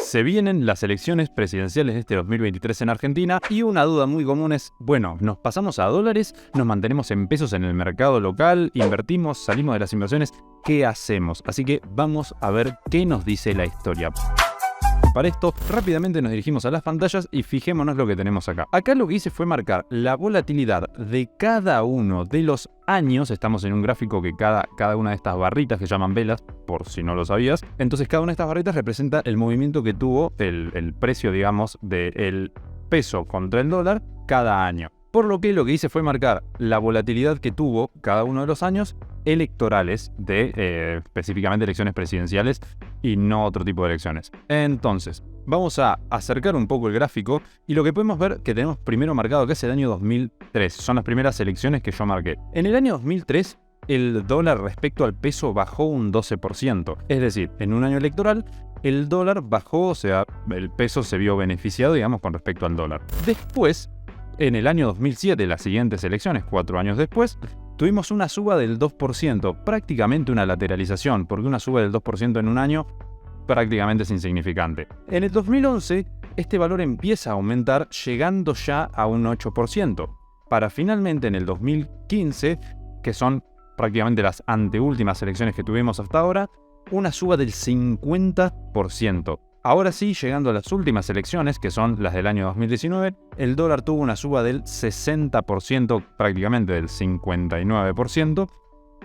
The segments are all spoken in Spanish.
Se vienen las elecciones presidenciales de este 2023 en Argentina y una duda muy común es, bueno, ¿nos pasamos a dólares? ¿Nos mantenemos en pesos en el mercado local? ¿Invertimos? ¿Salimos de las inversiones? ¿Qué hacemos? Así que vamos a ver qué nos dice la historia. Para esto, rápidamente nos dirigimos a las pantallas y fijémonos lo que tenemos acá. Acá lo que hice fue marcar la volatilidad de cada uno de los años. Estamos en un gráfico que cada una de estas barritas que llaman velas, por si no lo sabías. Entonces cada una de estas barritas representa el movimiento que tuvo el precio, digamos, del peso contra el dólar cada año. Por lo que hice fue marcar la volatilidad que tuvo cada uno de los años electorales de específicamente elecciones presidenciales y no otro tipo de elecciones. Entonces, vamos a acercar un poco el gráfico y lo que podemos ver que tenemos primero marcado que es el año 2003. Son las primeras elecciones que yo marqué. En el año 2003, el dólar respecto al peso bajó un 12%. Es decir, en un año electoral, el dólar bajó, o sea, el peso se vio beneficiado, digamos, con respecto al dólar. Después, en el año 2007, las siguientes elecciones, 4 años después, tuvimos una suba del 2%, prácticamente una lateralización, porque una suba del 2% en un año prácticamente es insignificante. En el 2011, este valor empieza a aumentar, llegando ya a un 8%, para finalmente en el 2015, que son prácticamente las anteúltimas elecciones que tuvimos hasta ahora, una suba del 50%. Ahora sí, llegando a las últimas elecciones, que son las del año 2019, el dólar tuvo una suba del 60%, prácticamente del 59%,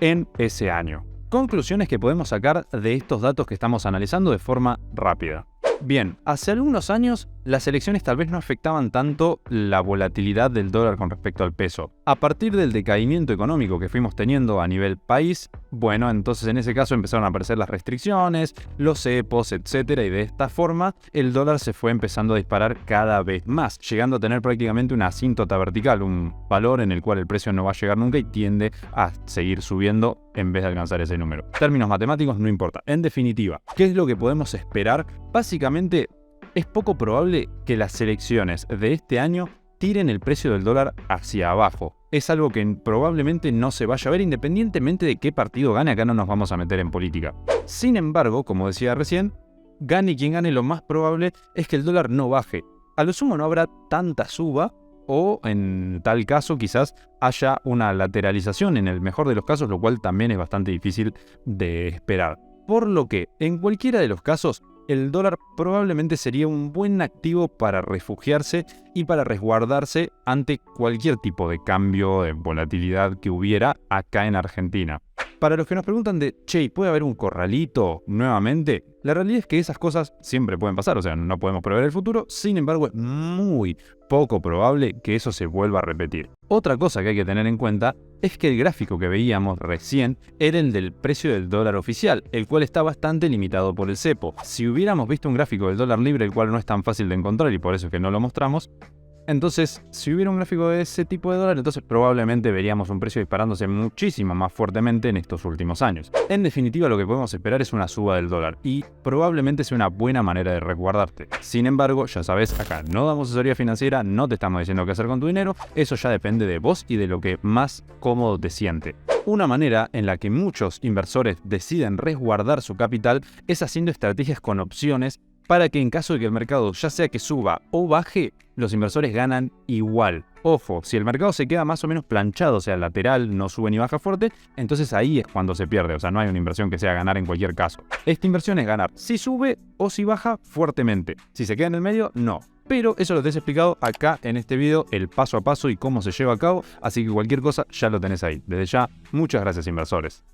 en ese año. Conclusiones que podemos sacar de estos datos que estamos analizando de forma rápida. Bien, hace algunos años las elecciones tal vez no afectaban tanto la volatilidad del dólar con respecto al peso. A partir del decaimiento económico que fuimos teniendo a nivel país, bueno, entonces en ese caso empezaron a aparecer las restricciones, los cepos, etcétera, y de esta forma el dólar se fue empezando a disparar cada vez más, llegando a tener prácticamente una asíntota vertical, un valor en el cual el precio no va a llegar nunca y tiende a seguir subiendo en vez de alcanzar ese número. Términos matemáticos no importa. En definitiva, ¿qué es lo que podemos esperar? Básicamente, es poco probable que las elecciones de este año tiren el precio del dólar hacia abajo. Es algo que probablemente no se vaya a ver independientemente de qué partido gane. Acá no nos vamos a meter en política. Sin embargo, como decía recién, gane quien gane, lo más probable es que el dólar no baje. A lo sumo no habrá tanta suba o en tal caso quizás haya una lateralización en el mejor de los casos, lo cual también es bastante difícil de esperar. Por lo que, en cualquiera de los casos, el dólar probablemente sería un buen activo para refugiarse y para resguardarse ante cualquier tipo de cambio de volatilidad que hubiera acá en Argentina. Para los que nos preguntan de, che, ¿puede haber un corralito nuevamente? La realidad es que esas cosas siempre pueden pasar, o sea, no podemos prever el futuro, sin embargo es muy poco probable que eso se vuelva a repetir. Otra cosa que hay que tener en cuenta es que el gráfico que veíamos recién era el del precio del dólar oficial, el cual está bastante limitado por el cepo. Si hubiéramos visto un gráfico del dólar libre, el cual no es tan fácil de encontrar y por eso es que no lo mostramos, entonces, si hubiera un gráfico de ese tipo de dólar, entonces probablemente veríamos un precio disparándose muchísimo más fuertemente en estos últimos años. En definitiva, lo que podemos esperar es una suba del dólar y probablemente sea una buena manera de resguardarte. Sin embargo, ya sabes, acá no damos asesoría financiera, no te estamos diciendo qué hacer con tu dinero, eso ya depende de vos y de lo que más cómodo te siente. Una manera en la que muchos inversores deciden resguardar su capital es haciendo estrategias con opciones para que en caso de que el mercado ya sea que suba o baje, los inversores ganan igual. Ojo, si el mercado se queda más o menos planchado, o sea, lateral, no sube ni baja fuerte, entonces ahí es cuando se pierde, o sea, no hay una inversión que sea ganar en cualquier caso. Esta inversión es ganar si sube o si baja fuertemente. Si se queda en el medio, no. Pero eso lo tenés explicado acá en este video, el paso a paso y cómo se lleva a cabo, así que cualquier cosa ya lo tenés ahí. Desde ya, muchas gracias inversores.